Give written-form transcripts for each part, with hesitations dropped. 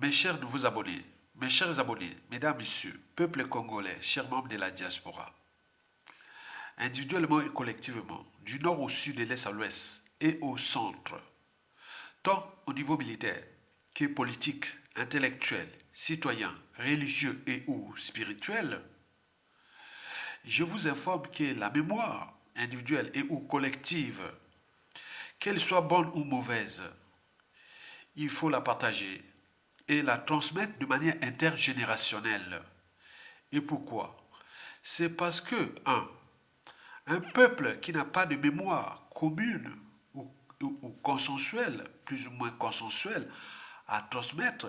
Mes chers nouveaux abonnés, mes chers abonnés, mesdames, messieurs, peuple congolais, chers membres de la diaspora, individuellement et collectivement, du nord au sud, de l'est à l'ouest et au centre, tant au niveau militaire que politique, intellectuel, citoyen, religieux et ou spirituel, je vous informe que la mémoire individuelle et ou collective, qu'elle soit bonne ou mauvaise, il faut la partager et la transmettre de manière intergénérationnelle. Et pourquoi? C'est parce que, un peuple qui n'a pas de mémoire commune ou consensuelle, plus ou moins consensuelle, à transmettre,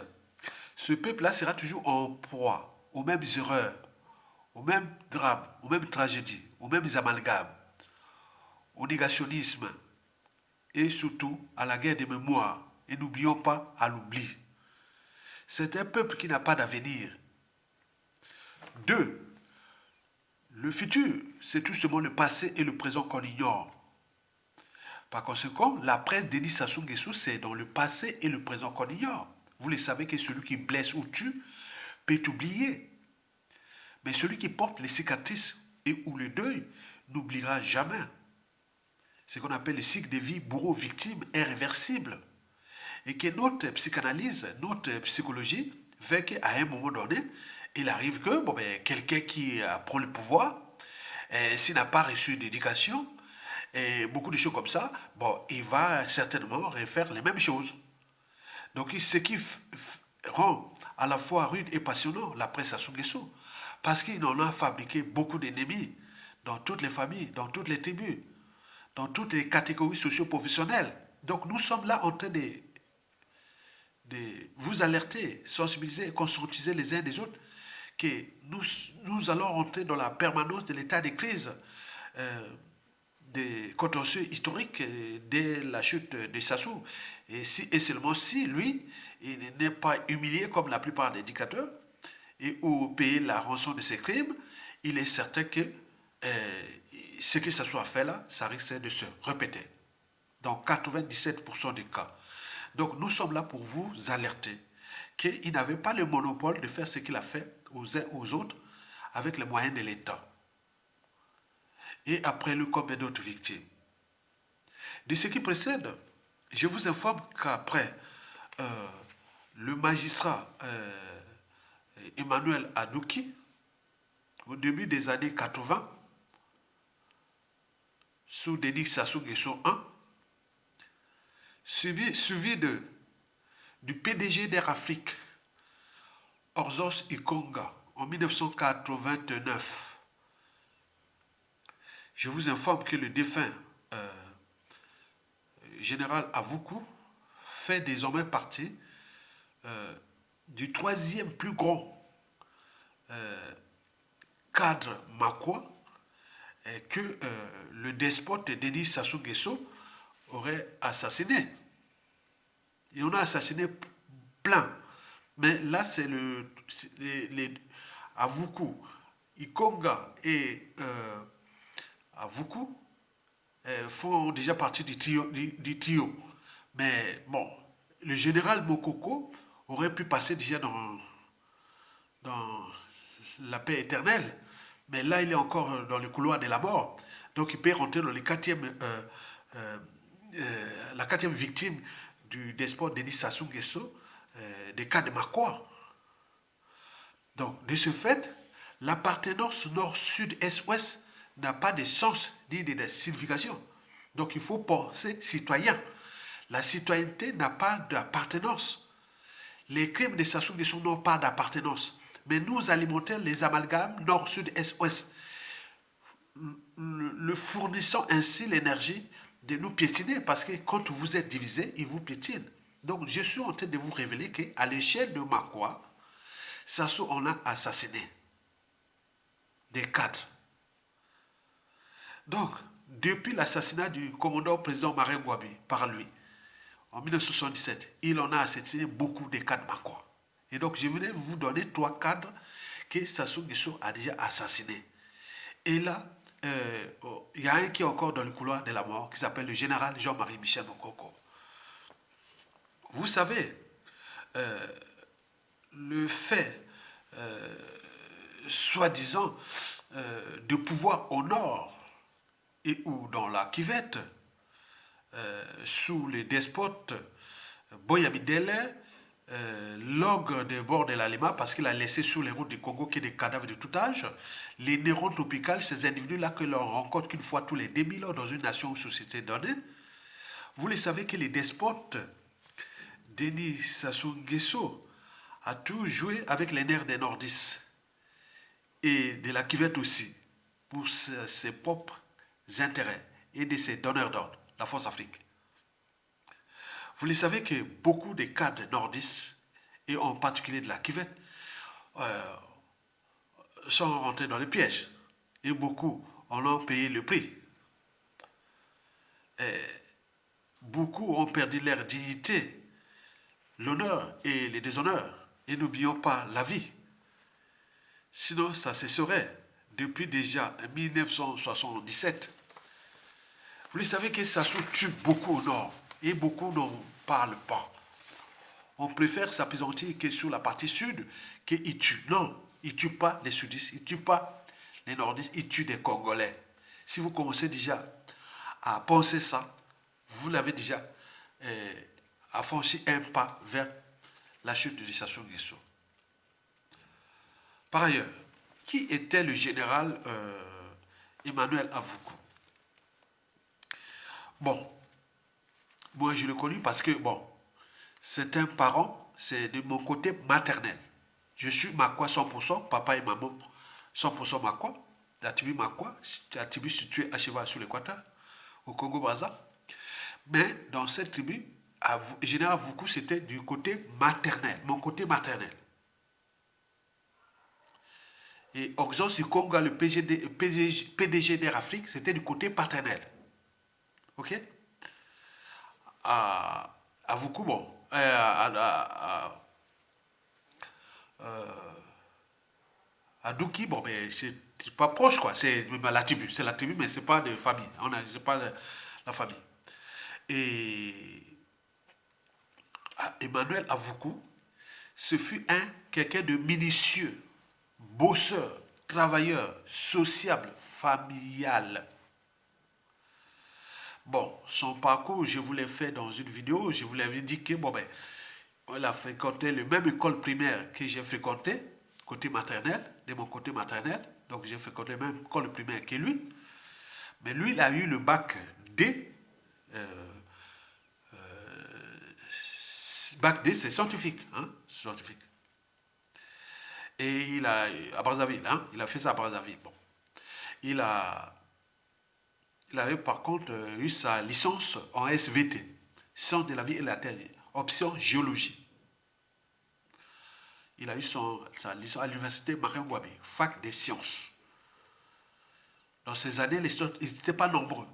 ce peuple-là sera toujours en proie aux mêmes erreurs, aux mêmes drames, aux mêmes tragédies, aux mêmes amalgames, au négationnisme et surtout à la guerre des mémoires. Et n'oublions pas à l'oubli. C'est un peuple qui n'a pas d'avenir. Deux, le futur, c'est tout simplement le passé et le présent qu'on ignore. Par conséquent, l'après Denis Sassou Nguesso, c'est dans le passé et le présent qu'on ignore. Vous le savez que celui qui blesse ou tue peut oublier. Mais celui qui porte les cicatrices et ou le deuil n'oubliera jamais. Ce qu'on appelle le cycle de vie bourreau-victime est réversible. Et que notre psychanalyse, notre psychologie fait qu'à un moment donné, il arrive que quelqu'un qui prend le pouvoir, s'il n'a pas reçu d'éducation, et beaucoup de choses comme ça, il va certainement refaire les mêmes choses. Donc ce qui rend à la fois rude et passionnant la presse Sassou Nguesso, parce qu'il en a fabriqué beaucoup d'ennemis dans toutes les familles, dans toutes les tribus, dans toutes les catégories socio-professionnelles. Donc nous sommes là en train de vous alerter, sensibiliser et conscientiser les uns des autres que nous allons rentrer dans la permanence de l'état de crise des contentieux historiques dès la chute de Sassou. Et seulement si lui, il n'est pas humilié comme la plupart des dictateurs et ou payer la rançon de ses crimes, il est certain que ce que Sassou a fait là, ça risque de se répéter dans 97% des cas. Donc nous sommes là pour vous alerter qu'il n'avait pas le monopole de faire ce qu'il a fait aux uns aux autres avec les moyens de l'État. Et après lui, combien d'autres victimes. De ce qui précède, je vous informe qu'après le magistrat Emmanuel Adouki, au début des années 80, sous Denis Sassou Nguesso I, suivi du PDG d'Air Afrique, Orzos Ikonga, en 1989. Je vous informe que le défunt général Avoukou fait désormais partie du troisième plus grand cadre maquois que le despote Denis Sassou Nguesso aurait assassiné. Et on a assassiné plein. Mais là, c'est les Avoukou, Ikonga et Avoukou font déjà partie du trio. Mais bon, le général Mokoko aurait pu passer déjà dans la paix éternelle. Mais là, il est encore dans le couloir de la mort. Donc, il peut rentrer dans la quatrième victime du despote Denis Sassou Nguesso, des cas de Makwa. Donc, de ce fait, l'appartenance nord-sud-est-ouest n'a pas de sens ni de signification. Donc, il faut penser citoyen. La citoyenneté n'a pas d'appartenance. Les crimes de Sassou Nguesso n'ont pas d'appartenance. Mais nous alimentons les amalgames nord-sud-est-ouest, le fournissant ainsi l'énergie de nous piétiner, parce que quand vous êtes divisé, il vous piétine. Donc je suis en train de vous révéler qu'à l'échelle de Makwa, Sassou en a assassiné des cadres. Donc, depuis l'assassinat du commandant président Martin Gouabi par lui, en 1977, il en a assassiné beaucoup de cadres Makwa. Et donc, je voulais vous donner 3 cadres que Sassou Nguesso a déjà assassinés. Et là, il y a un qui est encore dans le couloir de la mort, qui s'appelle le général Jean-Marie Michel Mokoko. Vous savez, le fait, soi-disant, de pouvoir au nord et ou dans la Kivette, sous les despotes Boyamidele, l'ogre des bords de la Lima, parce qu'il a laissé sur les routes du Congo que des cadavres de tout âge, les nérons tropicales, ces individus-là que l'on rencontre qu'une fois tous les 2000 ans dans une nation ou société donnée, vous le savez que les despotes, Denis Sassou Nguesso, a tout joué avec les nerfs des nordistes et de la cuvette aussi, pour ses propres intérêts et de ses donneurs d'ordre, la Force Afrique. Vous le savez que beaucoup de cadres nordistes, et en particulier de la cuvette, euh, sont rentrés dans les pièges. Et beaucoup en ont payé le prix. Et beaucoup ont perdu leur dignité, l'honneur et les déshonneurs. Et n'oublions pas la vie. Sinon, ça se serait depuis déjà 1977. Vous le savez que ça se tue beaucoup au nord et beaucoup n'en parlent pas. On préfère s'appesantir que sur la partie sud qu'il tue. Non, il ne tue pas les sudistes, il ne tue pas les nordistes, il tue des Congolais. Si vous commencez déjà à penser ça, vous l'avez déjà franchi un pas vers la chute de Sassou Nguesso. Par ailleurs, qui était le général Emmanuel Avoukou? Bon, moi je le connais parce que, bon, c'est un parent, c'est de mon côté maternel. Je suis Makwa 100%, papa et maman 100% Makwa, la tribu Makwa, la tribu située à cheval sur l'équateur, au Congo-Brazza. Mais dans cette tribu, Général Avoukou, c'était du côté maternel, mon côté maternel. Et Oxon Sikonga, le PDG d'Air Afrique, c'était du côté paternel. Ok? À Vuku, bon. À Douki, bon, mais c'est pas proche, quoi. C'est la tribu, mais c'est pas de famille. C'est pas la famille. Et Emmanuel Avoukou, ce fut quelqu'un de minutieux, bosseur, travailleur, sociable, familial. Bon, son parcours, je vous l'ai fait dans une vidéo, je vous l'avais dit que, bon, ben, il a fréquenté le même école primaire que j'ai fréquenté, côté maternel, de mon côté maternel, donc j'ai fréquenté la même école primaire que lui. Mais lui, il a eu le bac D. Bac D, c'est scientifique, hein, scientifique. Et il a, à Brazzaville, hein, il a fait ça à Brazzaville. Bon. Il avait par contre eu sa licence en SVT, sciences de la vie et de la terre, option géologie. Il a eu sa licence à l'université Marin-Wabé, fac des sciences. Dans ces années, les étudiants, ils n'étaient pas nombreux.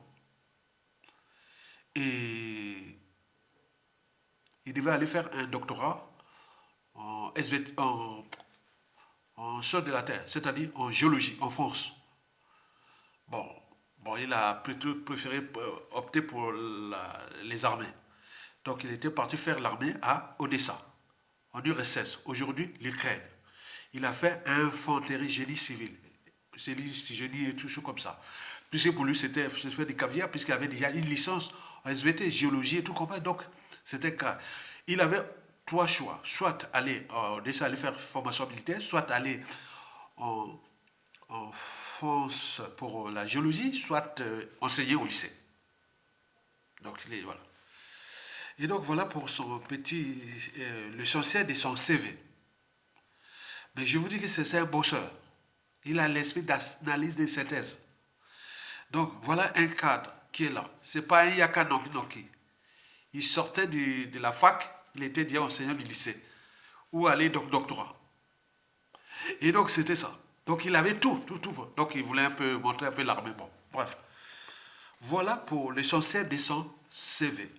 Et il devait aller faire un doctorat en SVT, en sciences de la terre, c'est-à-dire en géologie, en France. Bon, il a plutôt préféré opter pour les armées. Donc il était parti faire l'armée à Odessa, en URSS, aujourd'hui l'Ukraine. Il a fait infanterie génie civil, génie et tout ça comme ça. Puisque pour lui c'était faire du caviar, puisqu'il avait déjà une licence en SVT, géologie et tout comme ça. Donc c'était grave. Il avait trois choix, soit aller à Odessa, aller faire formation militaire, soit aller en, en France pour la géologie, soit enseigner au lycée. Donc voilà. Et donc voilà pour son petit, l'essentiel de son CV. Mais je vous dis que c'est un bosseur. Il a l'esprit d'analyse de synthèse. Donc voilà un cadre qui est là. C'est pas un Yaka Noki. Il sortait de la fac, il était déjà enseignant du lycée. Ou aller doctorat. Et donc c'était ça. Donc il avait tout. Donc il voulait un peu montrer un peu l'armée. Bon, bref. Voilà pour l'essentiel de son CV.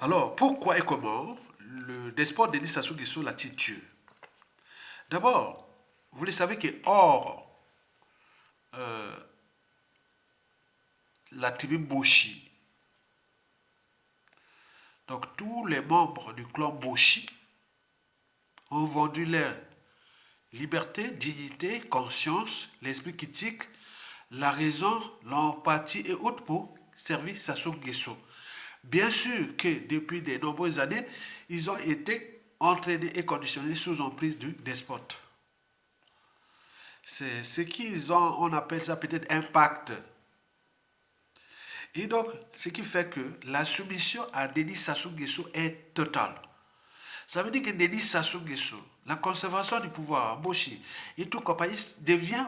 Alors, pourquoi et comment le despote Denis Sassou Nguesso l'a-t-il tué? D'abord, vous le savez que hors la tribu Boshi, donc tous les membres du clan Boshi ont vendu leur liberté, dignité, conscience, l'esprit critique, la raison, l'empathie et autres pour servir Sassou Nguesso. Bien sûr que depuis de nombreuses années, ils ont été entraînés et conditionnés sous emprise du despote. C'est ce qu'ils ont, on appelle ça peut-être impact. Et donc, ce qui fait que la soumission à Denis Sassou Nguesso est totale. Ça veut dire que Denis Sassou Nguesso, la conservation du pouvoir, Boshi et tout compagnie devient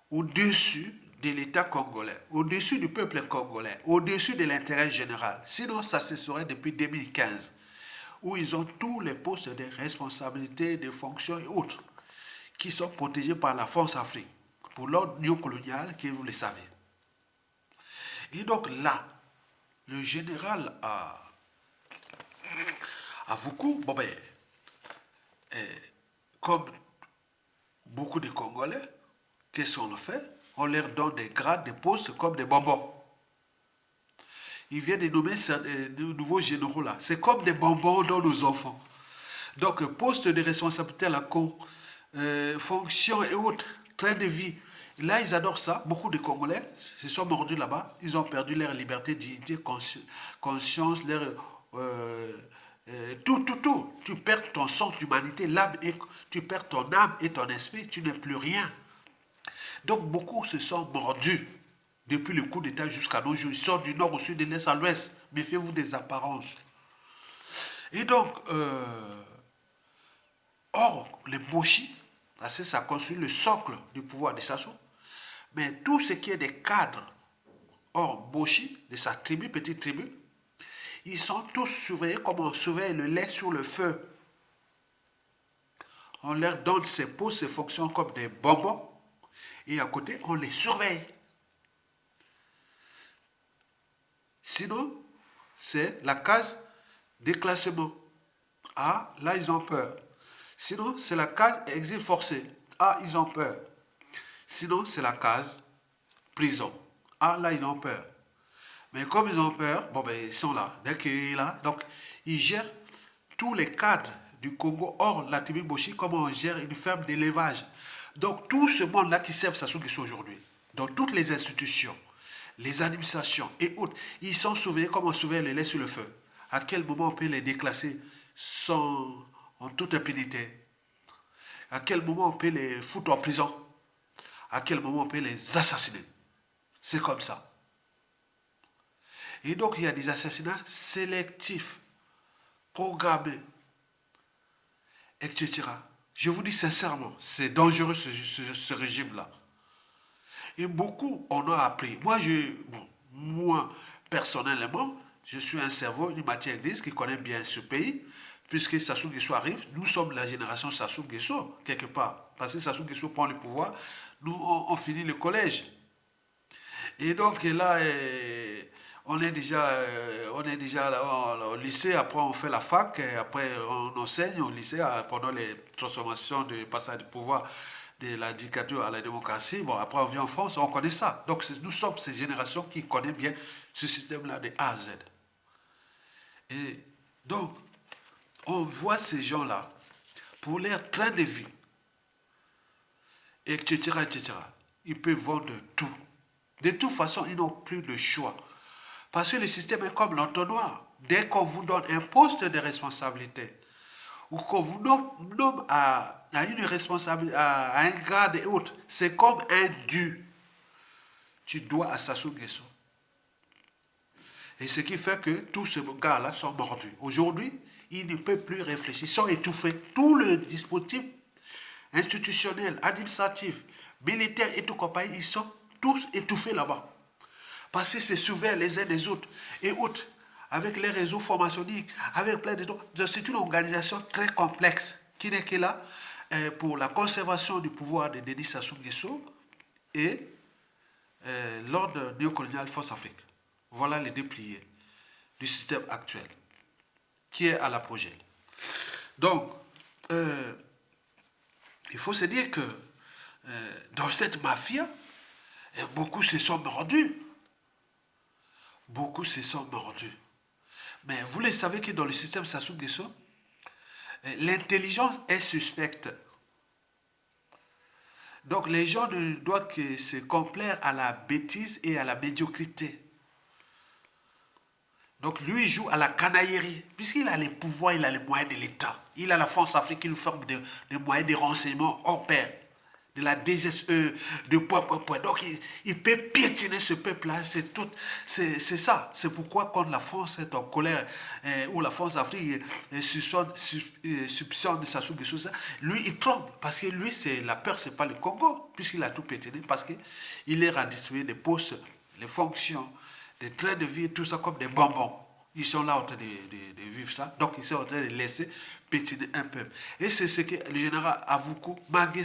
au-dessus de l'État congolais, au-dessus du peuple congolais, au-dessus de l'intérêt général. Sinon, ça se serait depuis 2015, où ils ont tous les postes de responsabilité, de fonctions et autres, qui sont protégés par la France Afrique, pour l'ordre néocolonial, que vous le savez. Et donc là, le général a beaucoup, bon ben, comme beaucoup de Congolais, qu'est-ce qu'on fait? On leur donne des grades, des postes comme des bonbons. Il vient de nommer de nouveaux généraux là. C'est comme des bonbons dans nos enfants. Donc, poste de responsabilité à la cour, fonction et autres, train de vie. Là, ils adorent ça. Beaucoup de Congolais se sont mordus là-bas. Ils ont perdu leur liberté, dignité, conscience, leur... tout. Tu perds ton sang d'humanité, l'âme, et tu perds ton âme et ton esprit, tu n'es plus rien. Donc beaucoup se sont mordus depuis le coup d'État jusqu'à nos jours. Ils sortent du nord au sud, de l'est à l'ouest. Méfiez-vous des apparences. Et donc, or, les Boshi, ça construit le socle du pouvoir de Sassou. Mais tout ce qui est des cadres, or Boshi, de sa tribu, petite tribu, ils sont tous surveillés comme on surveille le lait sur le feu. On leur donne ces postes, ces fonctions comme des bonbons. Et à côté, on les surveille. Sinon, c'est la case déclassement. Ah, là, ils ont peur. Sinon, c'est la case exil forcé. Ah, ils ont peur. Sinon, c'est la case prison. Ah, là, ils ont peur. Mais comme ils ont peur, bon, ben, ils sont là. Dès qu'il est là, donc, ils gèrent tous les cadres du Congo hors la tribu Boshi, comme on gère une ferme d'élevage. Donc, tout ce monde-là qui servent Sassou Nguesso aujourd'hui, dans toutes les institutions, les administrations et autres, ils sont surveillés comme on surveille le lait sur le feu. À quel moment on peut les déclasser sans, en toute impunité? À quel moment on peut les foutre en prison? À quel moment on peut les assassiner? C'est comme ça. Et donc il y a des assassinats sélectifs, programmés, etc. Je vous dis sincèrement, c'est dangereux ce régime-là. Et beaucoup en ont appris. Moi, personnellement, je suis un cerveau, une matière grise qui connaît bien ce pays, puisque Sassou Nguesso arrive. Nous sommes la génération Sassou Nguesso, quelque part. Parce que Sassou Nguesso prend le pouvoir, nous, on finit le collège. Et donc là, on est déjà là, au lycée, après on fait la fac, et après on enseigne au lycée pendant les transformations de passage du pouvoir de la dictature à la démocratie. Bon, après on vient en France, on connaît ça. Donc nous sommes ces générations qui connaissent bien ce système-là de A à Z. Et donc, on voit ces gens-là, pour leur train de vie, etc., etc., ils peuvent vendre tout. De toute façon, ils n'ont plus de choix. Parce que le système est comme l'entonnoir. Dès qu'on vous donne un poste de responsabilité, ou qu'on vous nomme à une responsabilité, à un grade et autres, c'est comme un dû. Tu dois à Sassou Nguesso. Et ce qui fait que tous ces gars-là sont mordus. Aujourd'hui, ils ne peuvent plus réfléchir, ils sont étouffés. Tout le dispositif institutionnel, administratif, militaire et tout compagnie, ils sont tous étouffés là-bas. Parce que c'est souvent les uns des autres et autres, avec les réseaux formationniques, avec plein de choses. C'est une organisation très complexe qui n'est que là pour la conservation du pouvoir de Denis Sassou Nguesso et l'ordre néocolonial Force Afrique. Voilà les deux piliers du système actuel qui est à l'apogée. Donc, il faut se dire que dans cette mafia, beaucoup se sont mordus. Beaucoup se sont mordus. Mais vous le savez que dans le système Sassou Nguesso, L'intelligence est suspecte. Donc les gens ne doivent que se complaire à la bêtise et à la médiocrité. Donc lui, il joue à la canaillerie, puisqu'il a les pouvoirs, il a les moyens de l'État. Il a la France Afrique qui nous forme des moyens de renseignement hors pair, de la DGSE, de point. Donc il peut piétiner ce peuple-là, c'est ça. C'est pourquoi quand la France est en colère, ou la France Afrique soupçonne Sassou Nguesso, lui il tremble, parce que lui, c'est la peur, c'est pas le Congo, puisqu'il a tout piétiné, parce qu'il est redistribué des postes, les fonctions, des trains de vie, tout ça comme des bonbons. Ils sont là en train de vivre ça. Donc, ils sont en train de laisser pétiner un peuple. Et c'est ce que le général Avoukou, malgré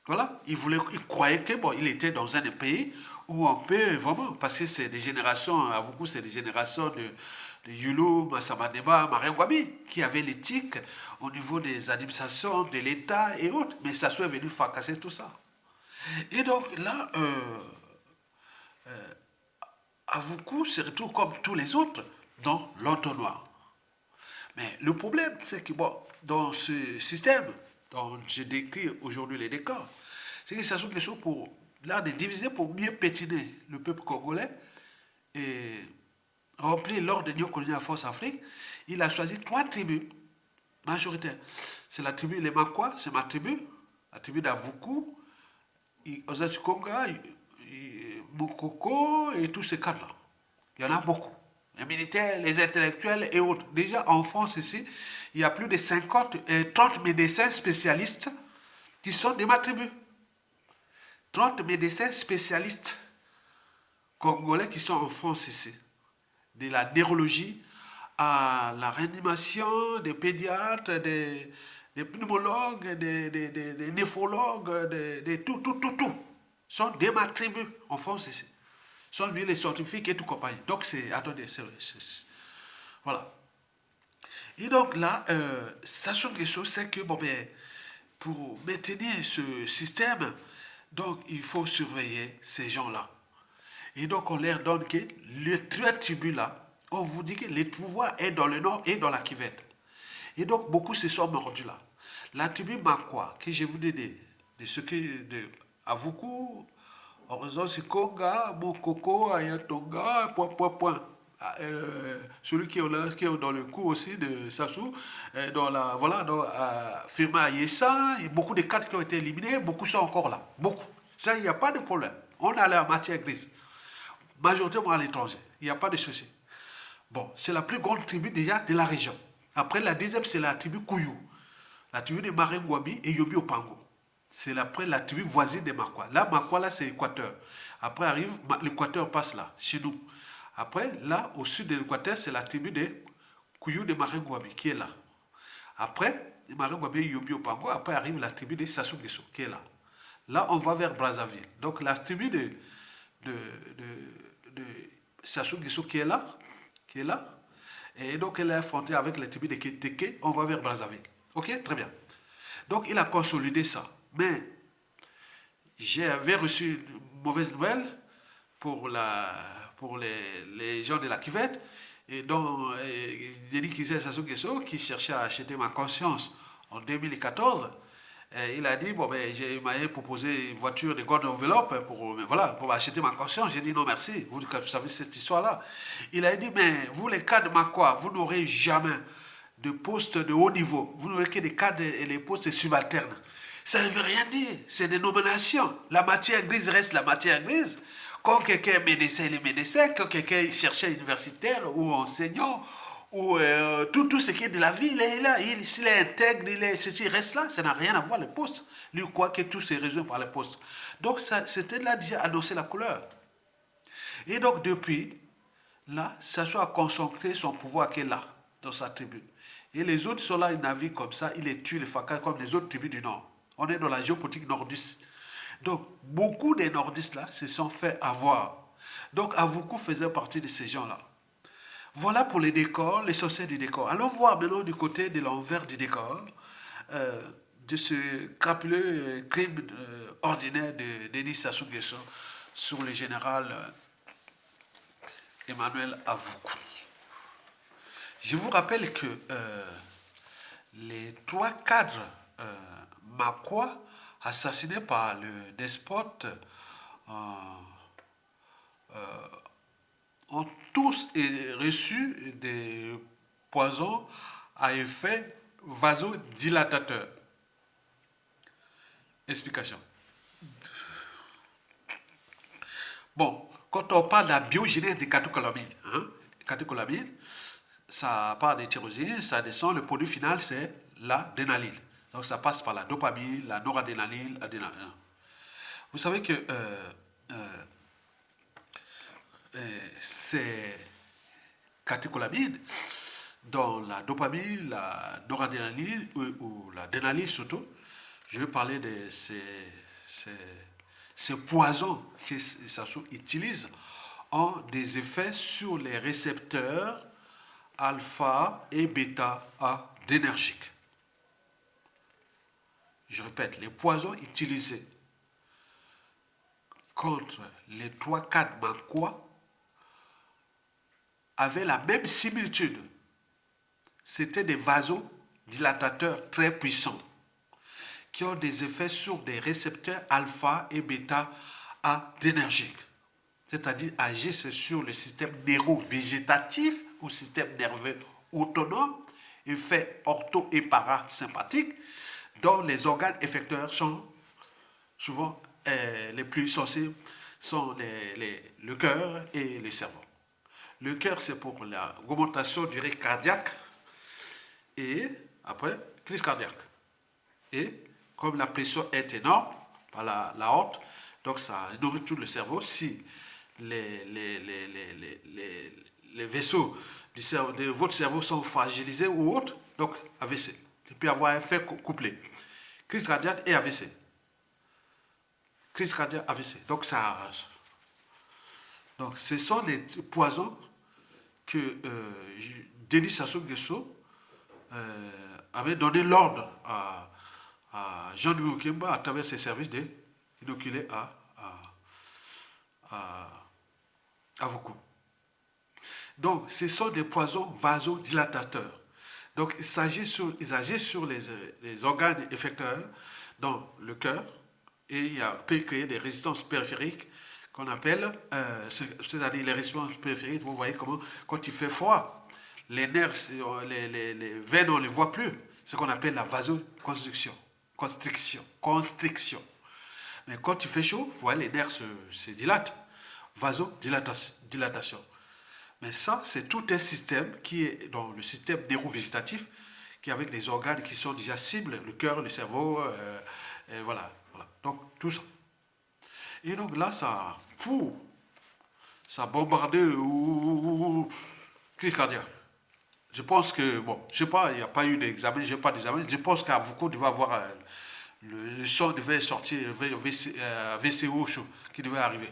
voilà, il croyait que bon, il était dans un pays où on peut vraiment, parce que c'est des générations, Avoukou, c'est des générations de Yulu, Massamadeba, Marengwabi, qui avaient l'éthique au niveau des administrations, de l'État et autres. Mais ça soit venu fracasser tout ça. Et donc là, Avoukou se retrouve comme tous les autres dans l'entonnoir. Mais le problème, c'est que bon, dans ce système dont j'ai décrit aujourd'hui les décors, c'est que ça sont quelque chose pour l'art de diviser pour mieux pétiner le peuple congolais et remplir l'ordre de néocolonial Force Afrique. Il a choisi 3 tribus majoritaires. C'est la tribu Les Makwa, c'est ma tribu, la tribu d'Avoukou, Ozachikonga, Mukoko et tous ces cadres-là. Il y en a beaucoup. Les militaires, les intellectuels et autres. Déjà en France ici, il y a plus de 30 médecins spécialistes qui sont de ma tribu. 30 médecins spécialistes congolais qui sont en France ici. De la neurologie à la réanimation, des pédiatres, des pneumologues, des néphrologues, tout. Sont de ma tribu en France ici. Sont lui les scientifiques et tout compagnie. Donc c'est, attendez, voilà. Et donc là, Sassou Nguesso sait que, bon ben, pour maintenir ce système, donc il faut surveiller ces gens-là. Et donc on leur donne que les 3 tribus-là, on vous dit que le pouvoir est dans le nord et dans la Kivette. Et donc beaucoup se sont mordus là. La tribu Makwa, que je vous dis de ce que, de Avoukou, Horizon Sikonga, Mokoko, Ayatonga, point. Celui qui est dans le coup aussi de Sassou, dans la, voilà, dans Firma Yessa, il y a beaucoup de cadres qui ont été éliminés, beaucoup sont encore là. Beaucoup. Ça, il n'y a pas de problème. On a la matière grise. Majoritairement à l'étranger. Il n'y a pas de souci. Bon, c'est la plus grande tribu déjà de la région. Après, la deuxième, c'est la tribu Kouyou. La tribu de Marengwabi et Yobi Opango. C'est après la tribu voisine de Makwa. Là, Makwa, là, c'est l'Équateur. Après arrive, l'Équateur passe là, chez nous. Après, là, au sud de l'Équateur, c'est la tribu de Kouyou de Marengwabi qui est là. Après, Marengwabi et Yobi Opango, après arrive la tribu de Sassou Nguesso qui est là. Là, on va vers Brazzaville. Donc, la tribu de Sassou Nguesso qui est là, et donc elle est affrontée avec les tribus de Keteke, on va vers Brazzaville. Ok, très bien. Donc il a consolidé ça. Mais j'avais reçu une mauvaise nouvelle pour les gens de la cuvette, et dont Denis Kizé Sassou Nguesso, qui cherchait à acheter ma conscience en 2014. Il a dit, bon, ben, il m'a proposé une voiture de grande enveloppe pour acheter ma conscience. J'ai dit non, merci. Vous savez cette histoire-là. Il a dit, mais vous, les cadres Makwa, vous n'aurez jamais de poste de haut niveau. Vous n'aurez que des cadres et les postes subalternes. Ça ne veut rien dire. C'est des nominations. La matière grise reste la matière grise. Quand quelqu'un est médecin, il est médecin. Quand quelqu'un est chercheur universitaire ou enseignant, ou tout ce qui est de la vie, il est là. S'il est intègre, il reste là. Ça n'a rien à voir le poste. Lui croit que tout s'est résolu par le poste. Donc c'était là déjà annoncé la couleur. Et donc depuis, là, ça soit concentré son pouvoir qui est là, dans sa tribu. Et les autres sont là, ils naviguent comme ça, ils les tuent, les fracassent comme les autres tribus du Nord. On est dans la géopolitique nordiste. Donc, beaucoup des nordistes là se sont fait avoir. Donc, Avoukou faisait partie de ces gens-là. Voilà pour les décors, l'essentiel du décor. Allons voir maintenant du côté de l'envers du décor, de ce crapuleux crime ordinaire de Denis Sassou Nguesso sur le général Emmanuel Avoukou. Je vous rappelle que les trois cadres maquois assassinés par le despote euh, ont tous reçu des poisons à effet vasodilatateur. Explication. Bon, quand on parle de la biogénèse des catécholamines, catécholamines, ça part des tyrosines, ça descend, le produit final c'est l'adénaline. Donc ça passe par la dopamine, la noradénaline, l'adénaline. Vous savez que ces catécholamines, dans la dopamine, la noradénaline ou l'adénaline surtout, je vais parler de ces, ces poisons que Sassou utilise ont des effets sur les récepteurs alpha et bêta adénergiques. Je répète, les poisons utilisés contre les 3-4 maquois avaient la même similitude. C'était des vasodilatateurs très puissants qui ont des effets sur des récepteurs alpha et bêta adénergiques, c'est-à-dire agissent sur le système neurovégétatif ou système nerveux autonome, effet ortho et parasympathique, dont les organes effecteurs sont souvent les plus sensibles sont le cœur et le cerveau. Le cœur, c'est pour l'augmentation du rythme cardiaque et après, crise cardiaque. Et comme la pression est énorme par la honte, donc ça nourrit tout le cerveau. Si les vaisseaux de votre cerveau sont fragilisés ou autres, donc AVC. Il peut y avoir un fait couplé. Crise cardiaque et AVC. Crise cardiaque, AVC. Donc ça arrache. Donc ce sont les poisons que Denis Sassou Nguesso avait donné l'ordre à Jean-Louis Okemba à travers ses services d'inoculer à Vaucou. Donc, ce sont des poisons vasodilatateurs. Donc, ils agissent sur les organes effecteurs, dans le cœur, et il peut créer des résistances périphériques qu'on appelle, c'est-à-dire les résistances périphériques, vous voyez comment, quand il fait froid, les nerfs, les veines, on ne les voit plus. C'est ce qu'on appelle la vasoconstriction. Constriction. Mais quand il fait chaud, vous voyez, les nerfs se dilatent. Vasodilatation. Mais ça, c'est tout un système qui est dans le système neurovégétatif, qui est avec les organes qui sont déjà cibles, le cœur, le cerveau, et voilà. Donc, tout ça. Et donc là, ça bombarde crise cardiaque. Je pense que, bon, je sais pas, il n'y a pas eu d'examen, je n'ai pas d'examen. Je pense qu'à Foucault devait avoir le sang devait sortir, VCO chaud, qui devait arriver.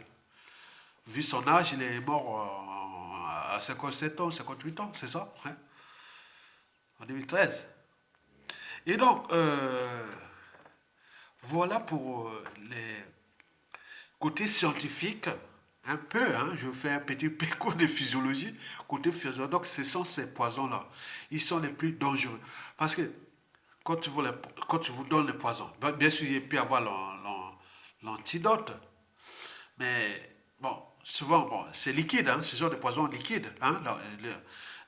Vu son âge, il est mort à 57 ans, 58 ans, c'est ça, hein, en 2013. Et donc, voilà pour les côtés scientifiques, un peu, hein, je fais un petit péco de physiologie, côté physiologique. Donc, ce sont ces poisons-là. Ils sont les plus dangereux. Parce que quand tu vous donnes le poison, bien sûr, il peut y avoir l'antidote, mais bon, souvent, bon, c'est liquide, hein, ce sont des poisons liquides. Hein,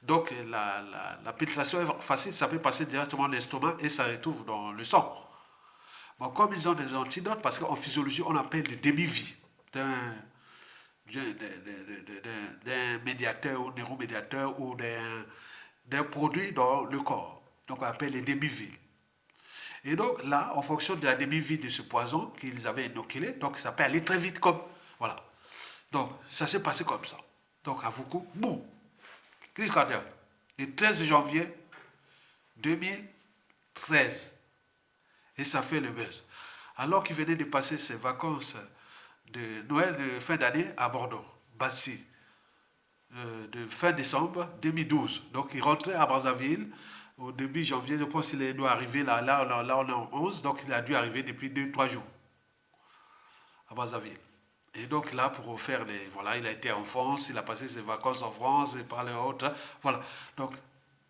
donc, la pénétration est facile, ça peut passer directement dans l'estomac et ça retrouve dans le sang. Bon, comme ils ont des antidotes, parce qu'en physiologie, on appelle le demi-vie d'un médiateur ou neuromédiateur ou d'un produit dans le corps. Donc, on appelle les demi-vies. Et donc, là, en fonction de la demi-vie de ce poison qu'ils avaient inoculé, donc ça peut aller très vite comme. Voilà. Donc, ça s'est passé comme ça. Donc, à Foucault, boum, crise cardiaque. Le 13 janvier 2013. Et ça fait le buzz. Alors qu'il venait de passer ses vacances de Noël de fin d'année à Bordeaux, Bastille, de fin décembre 2012. Donc il rentrait à Brazzaville au début janvier, je pense qu'il doit arriver là on est en 11, donc il a dû arriver depuis 2-3 jours à Brazzaville. Et donc là, pour faire les. Voilà, il a été en France, il a passé ses vacances en France, et par les autres. Voilà. Donc,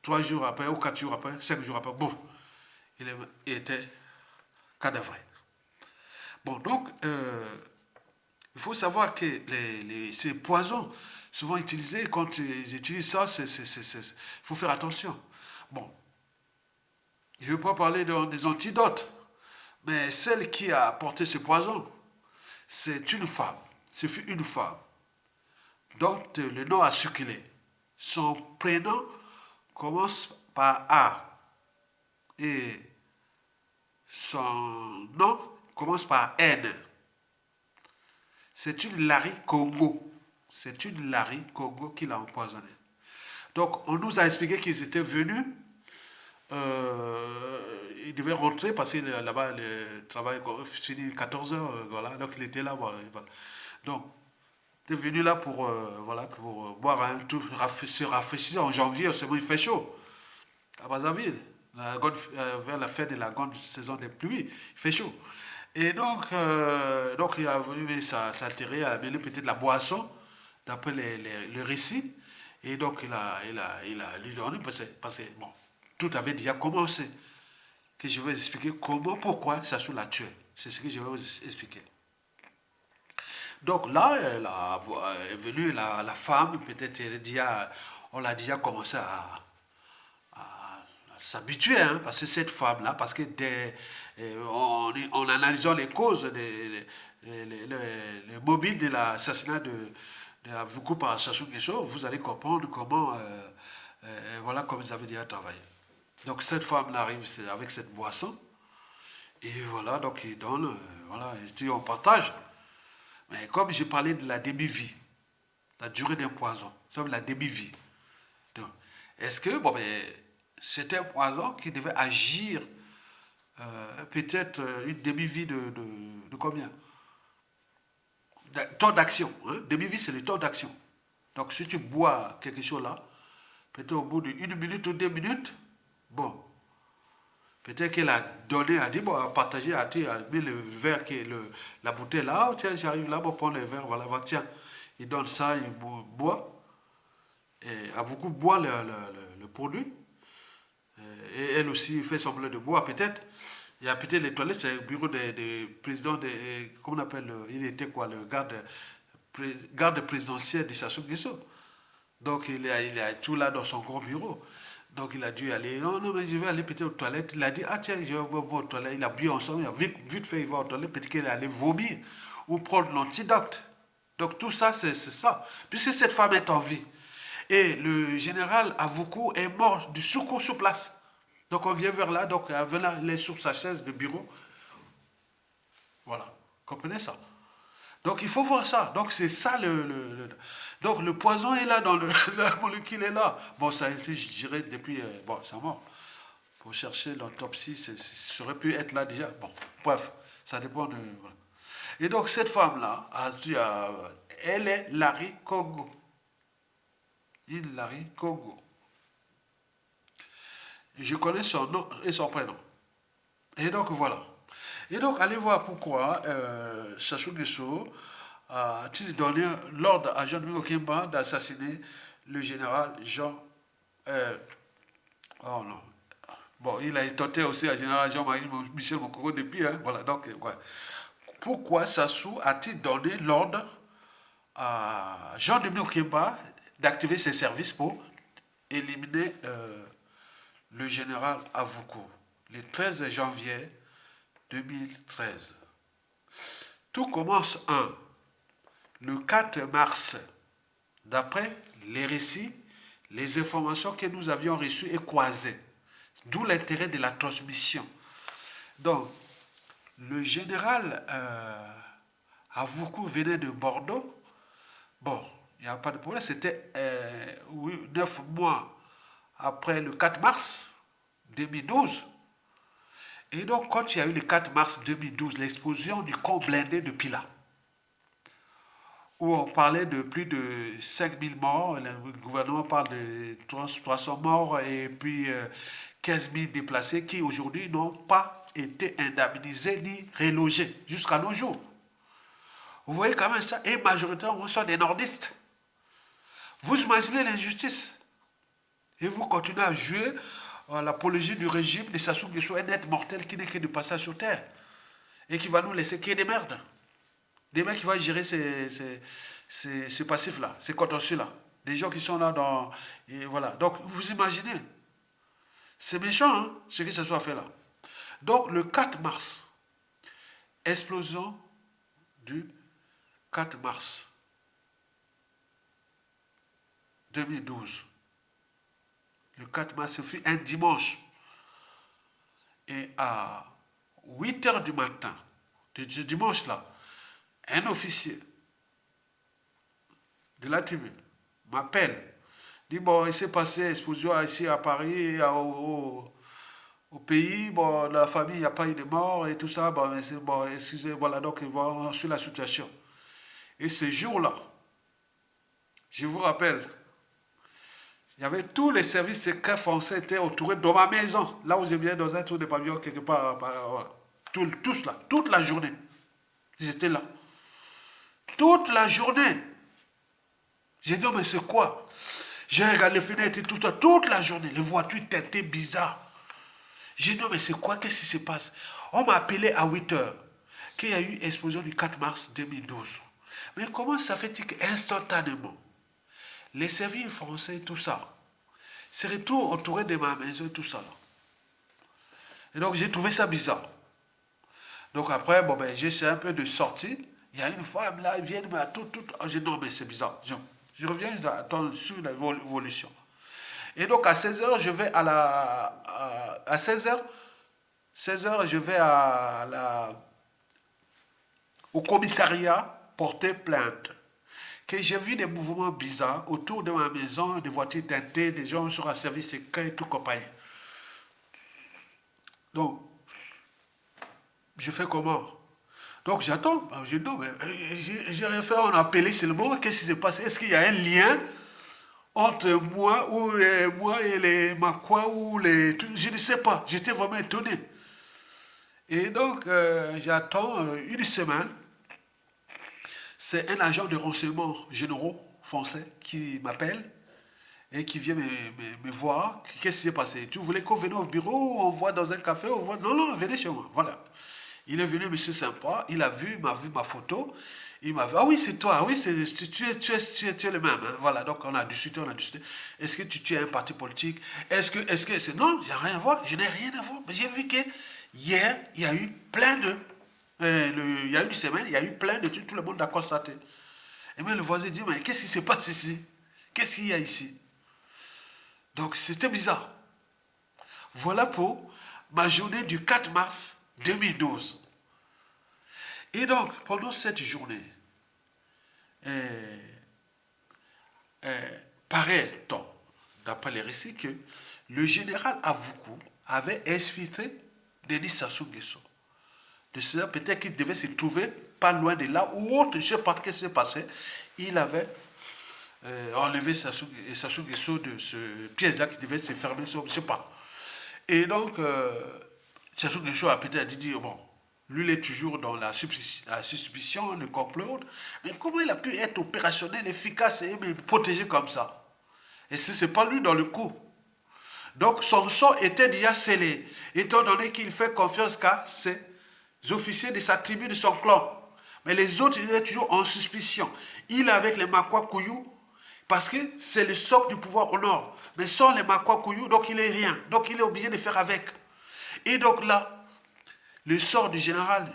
3 jours après, ou 4 jours après, 5 jours après, bon, il était cadavré. Bon, donc, il faut savoir que ces poisons, souvent utilisés, quand ils utilisent ça, il faut faire attention. Bon, je ne vais pas parler des antidotes, mais celle qui a apporté ce poison, c'est une femme. Ce fut une femme dont le nom a circulé. Son prénom commence par A et son nom commence par N. C'est une Larry Congo. C'est une Larry Congo qui l'a empoisonné. Donc, on nous a expliqué qu'ils étaient venus. Il devait rentrer parce que là-bas, le travail finit 14 heures. Voilà, donc, il était là. Voilà. Donc, il est venu là pour, voilà, pour boire un tout, se rafraîchir en janvier. Seulement, il fait chaud. À Brazzaville, vers la fin de la grande saison des pluies, il fait chaud. Et donc il a voulu s'altérer, à amener peut-être la boisson, d'après le récit. Et donc il a lui donné, parce que bon, tout avait déjà commencé. Que je vais vous expliquer comment, pourquoi Sassou l'a tué. C'est ce que je vais vous expliquer. Donc là, est venue la femme, peut-être on l'a déjà commencé à s'habituer, hein, parce que cette femme-là, parce que en analysant les causes, les mobiles de l'assassinat de Avuku par Sassou Nguesso, vous allez comprendre comment, voilà, comme ils avaient déjà travaillé. Donc cette femme-là arrive avec cette boisson, et voilà, donc il donne, voilà, il dit on partage. Mais comme j'ai parlé de la demi-vie, la durée d'un poison, c'est la demi-vie. Donc, est-ce que, bon, ben, c'était un poison qui devait agir peut-être une demi-vie de combien? Temps d'action. Hein? Demi-vie, c'est le temps d'action. Donc, si tu bois quelque chose là, peut-être au bout d'une minute ou 2 minutes, bon, peut-être qu'elle a donné, a dit, bon, à partager, a mis le verre, la bouteille là, oh, tiens, j'arrive là, bon, prends le verre, voilà, tiens. Il donne ça, il boit, et a beaucoup boit le produit. Et elle aussi fait semblant de boire, peut-être. Il y a peut-être les toilettes, c'est le bureau des présidents, comment on appelle, il était quoi, le garde présidentiel de Sassou Nguesso. Donc il a tout là dans son gros bureau. Donc il a dû aller, non, non, mais je vais aller peut-être aux toilettes. Il a dit, ah tiens, je vais aux toilettes. Il a bu ensemble, vite fait, il va aux toilettes, peut-être qu'il est allé vomir ou prendre l'antidote. Donc tout ça, c'est ça. Puisque cette femme est en vie. Et le général Avoukou est mort du secours sur place. Donc on vient vers là, donc venant les sur sa chaise de bureau. Voilà. Comprenez ça? Donc il faut voir ça. Donc c'est ça donc le poison est là dans la molécule est là. Bon, ça a été, je dirais, depuis. Bon, c'est mort. Pour chercher l'autopsie, ça aurait pu être là déjà. Bon, bref, ça dépend de. Voilà. Et donc cette femme-là, elle est Larry Congo. Larry Congo. Je connais son nom et son prénom. Et donc voilà. Et donc allez voir pourquoi Sassou Nguesso a-t-il donné l'ordre à Jean-Dominique Okimba d'assassiner le général Jean. Oh non. Bon, il a tenté aussi à général Jean-Marie Michel Mokoko depuis. Hein, voilà, donc, ouais. Pourquoi Sassou a-t-il donné l'ordre à Jean-Dominique Okimba d'activer ses services pour éliminer le général Avouko le 13 janvier 2013. Tout commence le 4 mars. D'après les récits, les informations que nous avions reçues et croisées. D'où l'intérêt de la transmission. Donc, le général Avouko venait de Bordeaux. Bon, il n'y a pas de problème. C'était 9 mois après le 4 mars 2012. Et donc, quand il y a eu le 4 mars 2012, l'explosion du camp blindé de Pila, où on parlait de plus de 5000 morts, le gouvernement parle de 300 morts et puis 15 000 déplacés qui aujourd'hui n'ont pas été indemnisés ni relogés jusqu'à nos jours. Vous voyez quand même ça, et majoritairement, ce sont des nordistes. Vous imaginez l'injustice. Et vous continuez à jouer l'apologie du régime de Sassou Nguesso, un être mortel qui n'est que de passage sur terre. Et qui va nous laisser qu'il y ait des merdes. Des mecs qui vont gérer ces passifs-là, ces contentieux-là. Des gens qui sont là dans... Et voilà. Donc, vous imaginez. C'est méchant, hein, ce que ça soit fait là. Donc, le 4 mars, explosion du 4 mars 2012. Le 4 mars, ce fut un dimanche. Et à 8 heures du matin, de ce dimanche-là, un officier de la tribune m'appelle, dit bon, il s'est passé explosion ici à Paris, au pays, bon, dans la famille, il n'y a pas eu de mort et tout ça, bon, bon excusez, voilà, donc bon, sur la situation. Et ce jour-là, je vous rappelle, il y avait tous les services secrets français étaient autour de ma maison, là où je viens dans un tour de pavillon quelque part, voilà. Tous là, toute la journée. Ils étaient là. Toute la journée. J'ai dit, oh, mais c'est quoi? J'ai regardé les fenêtres et tout, toute la journée. Les voitures teintées bizarres. J'ai dit, non, mais c'est quoi? Qu'est-ce qui se passe? On m'a appelé à 8 heures qu'il y a eu explosion du 4 mars 2012. Mais comment ça fait-il qu'instantanément, les services français, tout ça, se retrouvent entourés de ma maison et tout ça. Là. Et donc, j'ai trouvé ça bizarre. Donc après, bon, ben, j'essaie un peu de sortir. Il y a une femme là, elle vient de me tout. J'ai dit, non, mais c'est bizarre. Je reviens sur l'évolution. Et donc, à 16 heures, je vais à 16 heures, je vais au commissariat porter plainte. Que j'ai vu des mouvements bizarres autour de ma maison, des voitures teintées, des gens sur un service secret et tout compagnie. Donc, je fais comment? Donc j'attends. Je dis non, mais j'ai rien fait. On a appelé seulement. Qu'est-ce qui s'est passé? Est-ce qu'il y a un lien entre moi et les Makwa ou les... Je ne sais pas. J'étais vraiment étonné. Et donc, j'attends une semaine. C'est un agent de renseignement généraux français qui m'appelle et qui vient me voir. Qu'est-ce qui s'est passé? Tu voulais qu'on vienne au bureau, on voit dans un café, on voit... Non, non, venez chez moi. Voilà. Il est venu, monsieur sympa, il a vu ma photo. Il m'a dit, ah oui, c'est toi, oui, tu es le même. Hein. Voilà, donc on a discuté. Est-ce que tu es un parti politique? Est-ce que c'est... Non, j'ai rien à voir, je n'ai rien à voir. Mais j'ai vu que hier, il y a eu plein de... il y a eu une semaine, il y a eu plein de trucs, tout le monde a constaté. Et même le voisin dit, mais qu'est-ce qui se passe ici? Qu'est-ce qu'il y a ici? Donc c'était bizarre. Voilà pour ma journée du 4 mars 2012. Et donc, pendant cette journée, euh, paraît-on, d'après les récits, que le général Avoukou avait exfiltré Denis Sassou Nguesso. De cela, peut-être qu'il devait se trouver pas loin de là, ou autre, je ne sais pas ce qui s'est passé. Il avait enlevé Sassou Nguesso de ce piège-là qui devait se fermer, je ne sais pas. Et donc, Sassou Nguesso a peut-être dit, bon, lui, il est toujours dans la suspicion, le complot. Mais comment il a pu être opérationnel, efficace et me protéger comme ça? Et si ce n'est pas lui dans le coup. Donc, son sort était déjà scellé, étant donné qu'il fait confiance qu'à ses officiers de sa tribu, de son clan. Mais les autres, ils étaient toujours en suspicion. Il est avec les Makwa Kouyou, parce que c'est le socle du pouvoir au nord. Mais sans les Makwa Kouyou, donc il n'est rien. Donc il est obligé de faire avec. Et donc là, le sort du général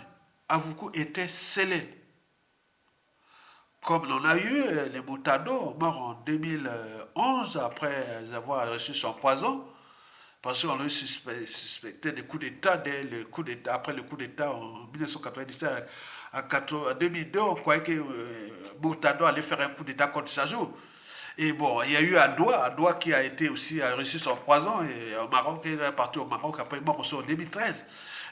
Avoukou était scellé. Comme l'on a eu les Moutado, mort en 2011, après avoir reçu son poison, parce qu'on a suspecté des coups d'État, après le coup d'État en 1997 à 2002, on croyait que Moutado allait faire un coup d'État contre Sajou. Et bon, il y a eu Adoua qui a été aussi a reçu son poison et au Maroc, il est parti au Maroc, après il est mort aussi en 2013.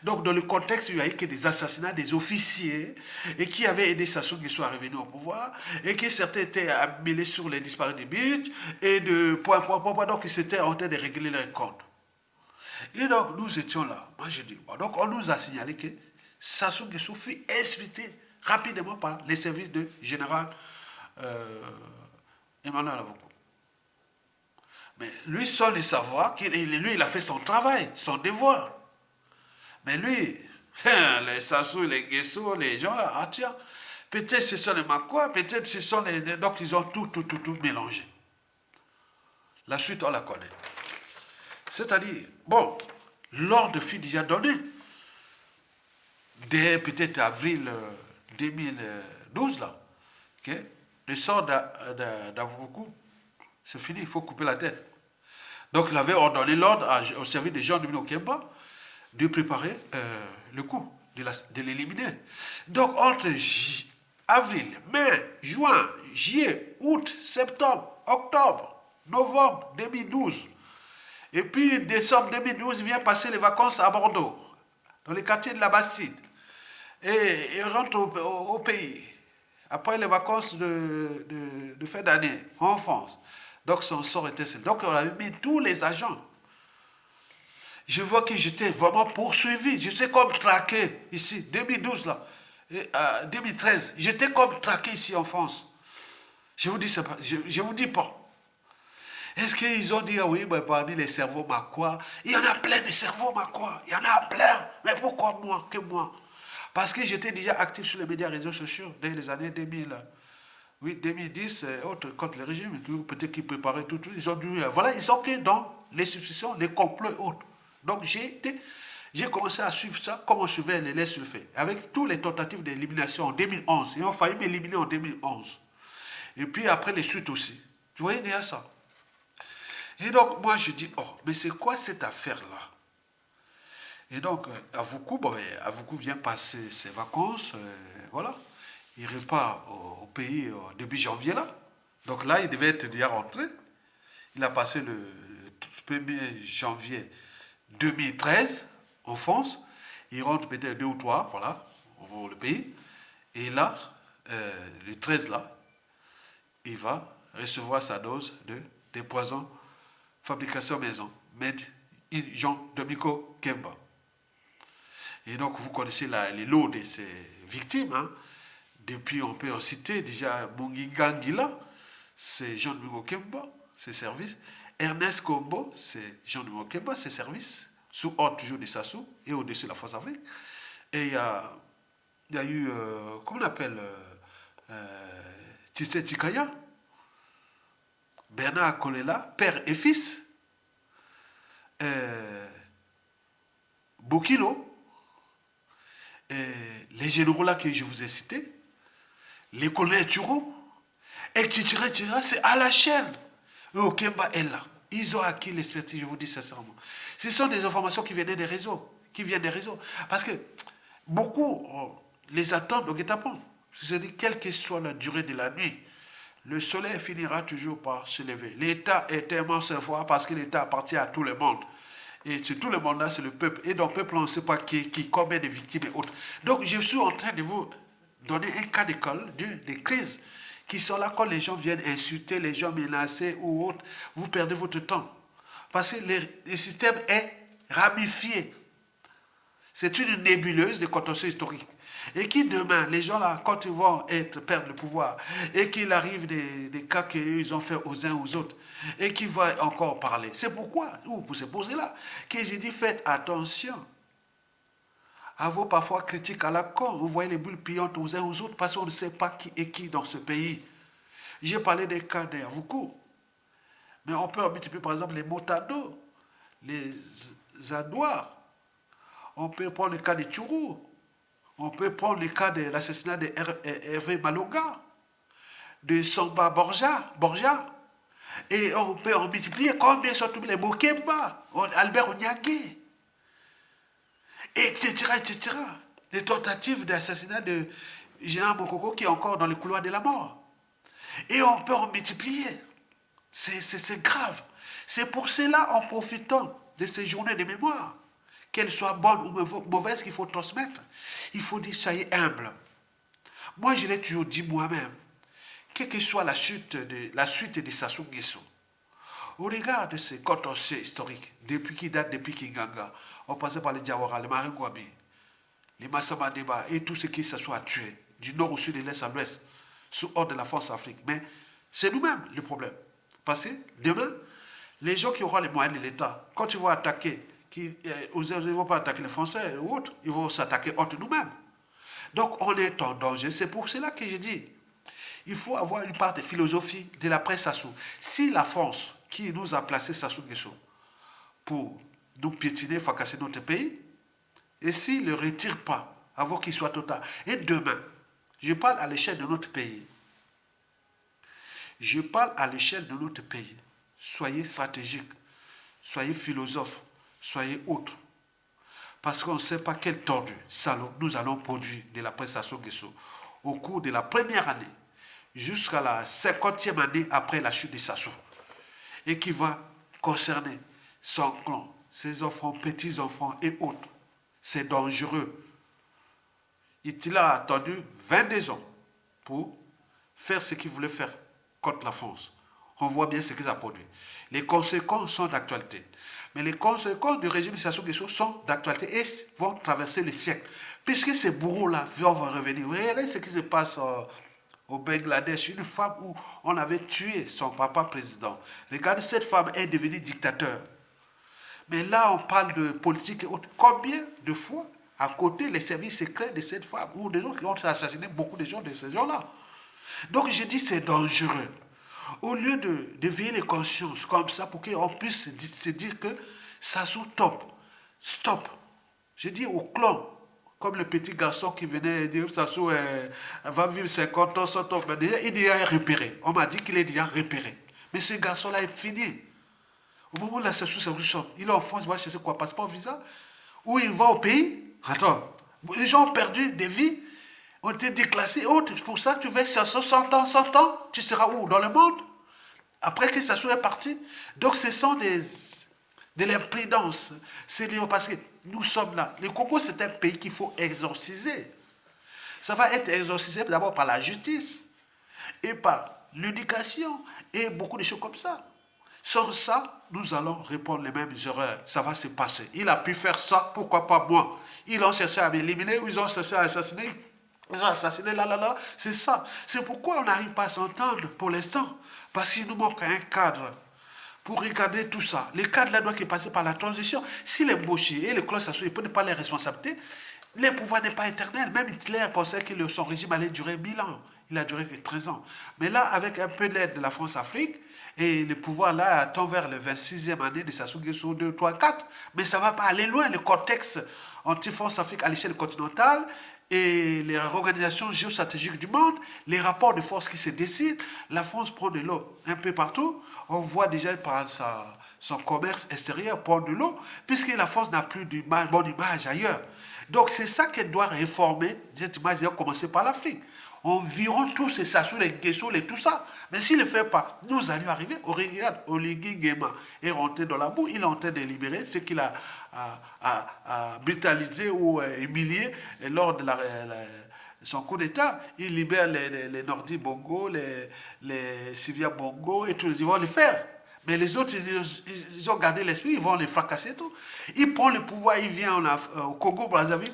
Donc dans le contexte, il y a eu que des assassinats des officiers et qui avaient aidé Sassou Nguesso à revenir au pouvoir et que certains étaient mêlés sur les disparus de Beach et de point, donc ils étaient en train de régler leurs comptes. Et donc nous étions là. Moi je dis, bon, donc on nous a signalé que Sassou Nguesso fut expliqué rapidement par les services de général Emmanuel Avoukou. Mais lui, sans le savoir, lui, il a fait son travail, son devoir. Mais lui, les Sassou, les Guesso, les gens, ah tiens, peut-être ce sont les Makwa, peut-être ce sont les... Donc ils ont tout mélangé. La suite, on la connaît. C'est-à-dire, bon, l'ordre fut déjà donné. Dès peut-être avril 2012, là, okay, le sort d'Avoukou, c'est fini, il faut couper la tête. Donc il avait ordonné l'ordre au service des gens de Okemba de préparer le coup, de l'éliminer. Donc entre avril, mai, juin, juillet, août, septembre, octobre, novembre 2012, et puis décembre 2012, il vient passer les vacances à Bordeaux, dans les quartiers de la Bastide, et il rentre au pays, après les vacances de fin d'année, en France. Donc son sort était celle. Donc on avait mis tous les agents. Je vois que j'étais vraiment poursuivi. Je sais comme traqué ici, 2012 là, et, 2013. J'étais comme traqué ici en France. Je vous dis, je vous dis pas. Est-ce qu'ils ont dit, ah oui, ben, parmi les cerveaux Makwa, il y en a plein de cerveaux Makwa. Il y en a plein. Mais pourquoi moi, que moi? Parce que j'étais déjà actif sur les médias réseaux sociaux dès les années 2000. Oui, 2010, autres contre le régime, peut-être qu'ils préparaient tout, ils ont dû, voilà, ils sont que dans les suspicions, les complots et autres. Donc j'ai commencé à suivre ça comme on suivait les laits sulfés, avec toutes les tentatives d'élimination en 2011. Ils ont failli m'éliminer en 2011. Et puis après les suites aussi. Tu voyais déjà ça. Et donc moi je dis, oh, mais c'est quoi cette affaire-là? Et donc Avoukou, bon, Avoukou vient passer ses vacances, voilà. Il repart au pays début janvier là. Donc là, il devait être déjà rentré. Il a passé le 1er janvier 2013 en France. Il rentre peut-être 2 ou 3, voilà, au le pays. Et là, le 13 là, il va recevoir sa dose des poisons fabrication maison, Made in Jean Domiko Kemba. Et donc, vous connaissez les lots de ces victimes, hein. Depuis, on peut en citer déjà Mungingangila, c'est Jean-Domingos Kemba, ses services. Ernest Kombo, c'est Jean-Domingos Kemba, ses services, sous ordre toujours des Sassou et au-dessus de la France-Afrique. Et il y a eu, comment on appelle, Tissé Tikaya, Bernard Kolela, père et fils, Bokilo, les généraux là que je vous ai cités, les colonels Turo, etc., c'est à la chaîne. Et Okemba est là. Ils ont acquis l'expertise, je vous dis sincèrement. Ce sont des informations qui viennent des réseaux. Parce que beaucoup les attendent au guet-apens. Je dis, quelle que soit la durée de la nuit, le soleil finira toujours par se lever. L'État est tellement fort parce que l'État appartient à tout le monde. Et c'est tout le monde là, c'est le peuple. Et dans le peuple, on ne sait pas combien de victimes et autres. Donc, je suis en train de vous donner un cas d'école des crises qui sont là quand les gens viennent insulter, les gens menacés ou autres. Vous perdez votre temps. Parce que le système est ramifié. C'est une nébuleuse de contentieux historique. Et qui demain, les gens là, quand ils vont perdre le pouvoir, et qu'il arrive des cas qu'ils ont fait aux uns aux autres, et qu'ils vont encore parler. C'est pourquoi, ou pour se poser là, que j'ai dit faites attention à vos parfois critiques à la con. Vous voyez les bulles pillantes aux uns aux autres parce qu'on ne sait pas qui est qui dans ce pays. J'ai parlé des cas d'Avoukou. Mais on peut multiplier par exemple les Motado, les Zadouars. On peut prendre le cas de Tchourou. On peut prendre le cas de l'assassinat de Hervé Malonga, de Samba Borja. Et on peut en multiplier combien sont tous les Mokemba, Albert Onyangé, etc. Les tentatives d'assassinat de Général Mokoko qui est encore dans les couloirs de la mort. Et on peut en multiplier. C'est grave. C'est pour cela, en profitant de ces journées de mémoire, qu'elles soient bonnes ou mauvaises, qu'il faut transmettre. Il faut dire, ça y est, humble. Moi, je l'ai toujours dit moi-même, quelle que soit la suite de Sassou Nguesso, au regard de ces contentieux historiques, depuis Kinganga, on passait par les Diawara, les Maringouabi, les Massama Deba et tout ce qui se soit tué, du nord au sud et de l'est à l'ouest, sous ordre de la France-Afrique. Mais c'est nous-mêmes le problème. Parce que demain, Les gens qui auront les moyens de l'État, quand ils vont attaquer, ils ne vont pas attaquer les Français ou autres, ils vont s'attaquer entre nous-mêmes. Donc on est en danger. C'est pour cela que j'ai dit, il faut avoir une part de philosophie de l'après Sassou. Si la France, qui nous a placé Sassou Nguesso pour nous piétiner, fracasser notre pays, et s'il ne le retire pas, avant qu'il soit total, et demain, je parle à l'échelle de notre pays, je parle à l'échelle de notre pays, soyez stratégiques, soyez philosophes, soyez autres. Parce qu'on ne sait pas quel tordu, salaud, nous allons produire de la presse Sassou Nguesso au cours de la première année jusqu'à la 50e année après la chute de Sassou. Et qui va concerner son clan, ses enfants, petits-enfants et autres. C'est dangereux. Il a attendu 22 ans pour faire ce qu'il voulait faire contre la France. On voit bien ce qu'il a produit. Les conséquences sont d'actualité. Mais les conséquences du régime de Sassou Nguesso sont d'actualité et vont traverser les siècles. Puisque ces bourreaux-là vont revenir. Regardez ce qui se passe au Bangladesh. Une femme où on avait tué son papa président. Regardez, cette femme est devenue dictateur. Mais là, on parle de politique et autres. Combien de fois, à côté, les services secrets de cette femme ou de d'autres qui ont assassiné beaucoup de gens de ces gens-là. Donc, je dis c'est dangereux. Au lieu d'éveiller les consciences comme ça pour qu'on puisse se dire que Sassou top, stop. Je dis au clan, comme le petit garçon qui venait dire Sassou va vivre 50 ans, 100 ans. Déjà, il est déjà repéré. On m'a dit qu'il est déjà repéré. Mais ce garçon-là est fini. Au moment où la Sassou sort, il est en France, il va chercher quoi? Passeport, visa? Ou il va au pays? Attends, les gens ont perdu des vies, ont été déclassés. Oh, pour ça, tu vas chercher 100 ans, tu seras où? Dans le monde? Après que Sassou est parti. Donc, ce sont de l'imprudence. C'est parce que nous sommes là. Le Congo, c'est un pays qu'il faut exorciser. Ça va être exorcisé d'abord par la justice et par l'éducation et beaucoup de choses comme ça. Sans ça, nous allons répondre les mêmes erreurs. Ça va se passer. Il a pu faire ça, pourquoi pas moi? Ils ont cherché à m'éliminer, ou ils ont cherché à assassiner. Ils ont assassiné là. C'est ça. C'est pourquoi on n'arrive pas à s'entendre pour l'instant. Parce qu'il nous manque un cadre pour regarder tout ça. Le cadre là doit passer par la transition. Si les Boshi et les Claude Sassou ne prennent pas les responsabilités, le pouvoir n'est pas éternel. Même Hitler pensait que son régime allait durer 1000 ans. Il a duré que 13 ans. Mais là, avec un peu d'aide de la France-Afrique, et le pouvoir là tend vers le 26e année de Sassou Nguesso 2, 3, 4. Mais ça ne va pas aller loin. Le contexte anti-France-Afrique à l'échelle continentale et les organisations géostratégiques du monde, les rapports de force qui se décident, la France prend de l'eau un peu partout. On voit déjà par son commerce extérieur prendre de l'eau, puisque la France n'a plus de bonne image ailleurs. Donc c'est ça qu'elle doit réformer. Cette image doit commencer par l'Afrique. On virons tous ces Sassou, les Nguesso, et tout ça. Mais s'il ne le fait pas, nous allons arriver. Regarde, Oligui Nguema est rentré dans la boue, il est en train de libérer ce qu'il a brutalisé ou humilié lors de son coup d'État. Il libère les Nordi Bongo, les Sylvia Bongo et tous, ils vont le faire. Mais les autres, ils ont gardé l'esprit, ils vont les fracasser tout. Il prend le pouvoir, il vient au Congo, Brazzaville,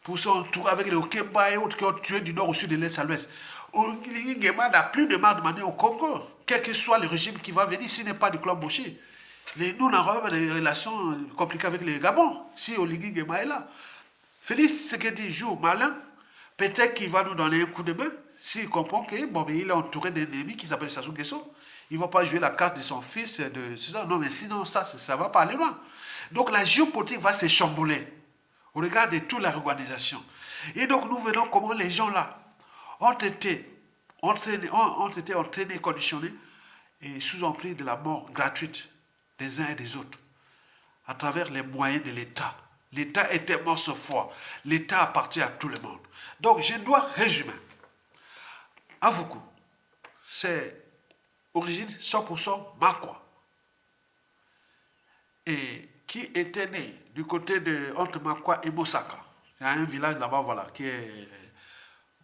pour son tour avec les Okemba et autres qui ont tué du nord au sud, de l'est à l'ouest. Oligui Nguema n'a plus de mal de demander au Congo, quel que soit le régime qui va venir, s'il n'est pas du clan Boshi. Nous n'aurons pas des relations compliquées avec les Gabons, si Oligui Nguema est là. Félix Tshisekedi joue malin, peut-être qu'il va nous donner un coup de main, s'il comprend qu'il est entouré d'un ennemi qui s'appelle Sassou Nguesso. Il ne va pas jouer la carte de son fils, non, mais sinon, ça ne va pas aller loin. Donc la géopolitique va se chambouler au regard de toute la organisation. Et donc nous venons comment les gens là ont été entraînés, conditionnés et sous emprise de la mort gratuite des uns et des autres à travers les moyens de l'État. L'État est tellement fort. L'État appartient à tout le monde. Donc je dois résumer. À vous, c'est origine 100% Makwa. Et qui était né du côté de entre Makwa et Mosaka. Il y a un village là-bas, voilà, qui est,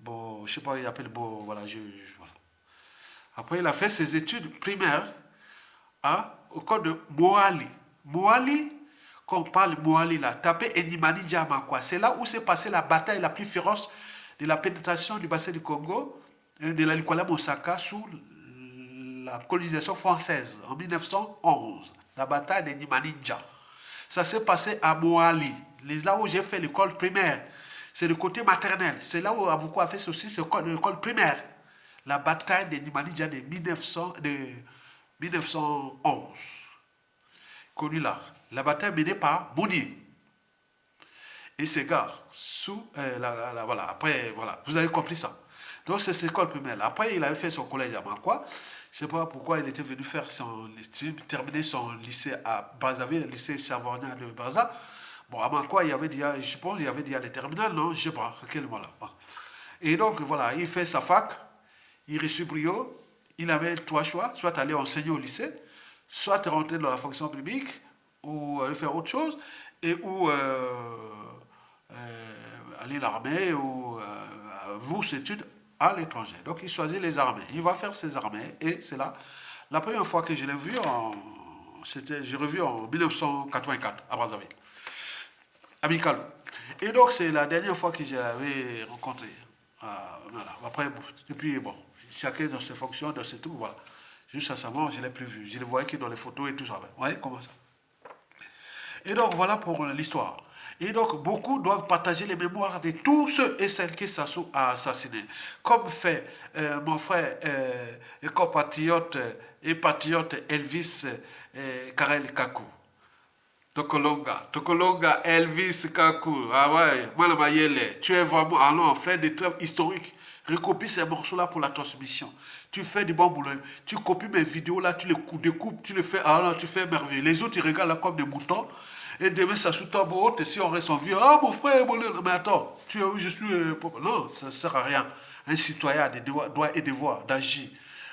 bon, je ne sais pas, il appelle, bon, voilà, voilà. Après, il a fait ses études primaires au camp de Moali. Moali, quand on parle Moali là, tapez Enimani Djamakwa. C'est là où s'est passée la bataille la plus féroce de la pénétration du bassin du Congo, de la Likola Mosaka, sous la colonisation française en 1911. la bataille de Nimaninja. Ça s'est passé à Moali, là où j'ai fait l'école primaire. C'est le côté maternel. C'est là où Abouko a fait aussi l'école primaire. La bataille de Nimaninja de 1911. Connu là. La bataille menée par Mouni et ses gars. Voilà. Après, voilà. Vous avez compris ça. Donc, c'est cette école primaire. Après, il avait fait son collège à Makwa. Je ne sais pas pourquoi il était venu faire terminer son lycée à Brazzaville, le lycée Savona de Brazza. Bon, à Makwa, il y avait déjà, je pense, il y avait déjà les terminales, non? Je ne sais pas, à quel moment là. Bon. Et donc, voilà, il fait sa fac, il reçut Brio, il avait trois choix, soit aller enseigner au lycée, soit rentrer dans la fonction publique, ou aller faire autre chose, ou aller à l'armée, ou vos études à l'étranger. Donc il choisit les armées. Il va faire ses armées, et c'est là. La première fois que je l'ai vu, j'ai revu en 1984 à Brazzaville, amical. Et donc c'est la dernière fois que j'avais rencontré. Voilà. Après, depuis, bon, chacun dans ses fonctions, dans ses trucs, voilà. Juste récemment, je ne l'ai plus vu. Je le voyais que dans les photos et tout ça. Vous voyez comment ça? Et donc voilà pour l'histoire. Et donc beaucoup doivent partager les mémoires de tous ceux et celles que Sassou a assassinés. Comme fait mon frère et compatriote et patriote Elvis Karel Kakou. Tokolonga, Elvis Kakou. Ah ouais, Malamayele, tu es vraiment, allons, fais des trucs historiques. Recopie ces morceaux-là pour la transmission. Tu fais du bon boulot. Tu copies mes vidéos là, tu les découpes, tu les fais, alors tu fais merveille. Les autres, ils regardent là comme des moutons. Et demain, ça sous tombe haute, et si on reste en vie, ah mon frère, mais attends, tu as vu, je suis. Non, ça ne sert à rien. Un citoyen a des droits et devoirs d'agir.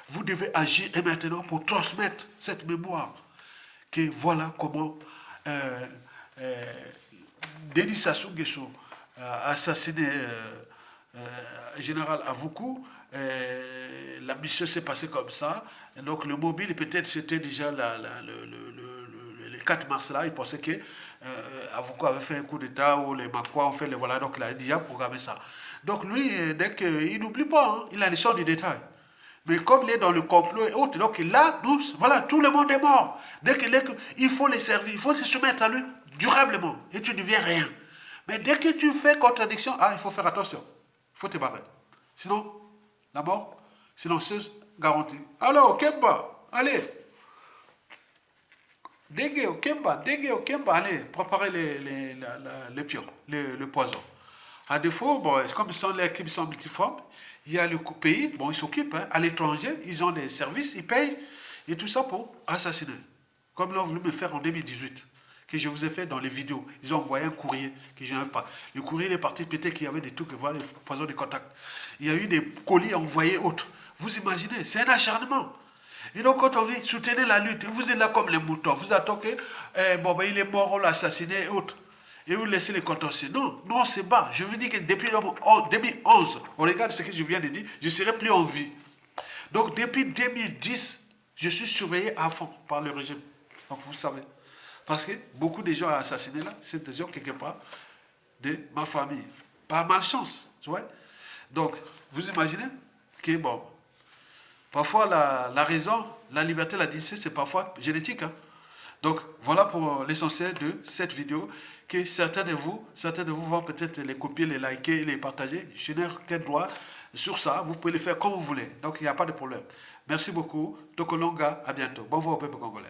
Vous devez agir et maintenant pour transmettre cette mémoire. Que voilà comment Denis Sassou Nguesso a assassiné général Avoukou. La mission s'est passée comme ça. Et donc le mobile, peut-être c'était déjà le 4 mars là, il pensait que Avoukou avait fait un coup d'état ou les Makwa ont fait les voilà, donc il a déjà programmé ça. Donc lui, dès qu'il n'oublie pas, hein, il a les sorts du détail. Mais comme il est dans le complot et autres, donc là, nous, voilà, tout le monde est mort. Dès qu'il est, il faut les servir, il faut se soumettre à lui durablement et tu ne deviens rien. Mais dès que tu fais contradiction, il faut faire attention. Il faut te barrer. Sinon, la mort silencieuse garantie. Alors, Kemba, allez. Dégué au Kemba, allez, préparez les pions, le poison. À défaut, bon, comme ils sont l'équipe sont multiformes, il y a le pays, bon, ils s'occupent, hein, à l'étranger, ils ont des services, ils payent, et tout ça pour assassiner. Comme l'ont voulu me faire en 2018, que je vous ai fait dans les vidéos. Ils ont envoyé un courrier que je n'avais pas. Le courrier est parti, peut-être qu'il y avait des trucs, voilà, les poisons de contact. Il y a eu des colis envoyés autres. Vous imaginez, c'est un acharnement. Et donc, quand on dit soutenez la lutte, vous êtes là comme les moutons. Vous attendez que, bon, ben, il est mort, on l'a assassiné et autres. Et vous laissez les contentieux. Non, non, c'est bas. Je vous dis que depuis 2011, on regarde ce que je viens de dire, je ne serai plus en vie. Donc, depuis 2010, je suis surveillé à fond par le régime. Donc, vous savez. Parce que beaucoup de gens assassinés là, c'est des gens quelque part de ma famille. Par malchance, tu vois. Donc, vous imaginez que, bon, parfois la raison, la liberté, la dignité, c'est parfois génétique. Hein. Donc, voilà pour l'essentiel de cette vidéo, que certains de vous vont peut-être les copier, les liker, les partager. Je n'ai aucun droit sur ça. Vous pouvez le faire comme vous voulez. Donc, il n'y a pas de problème. Merci beaucoup. Tokolonga, à bientôt. Bon vent au peuple congolais.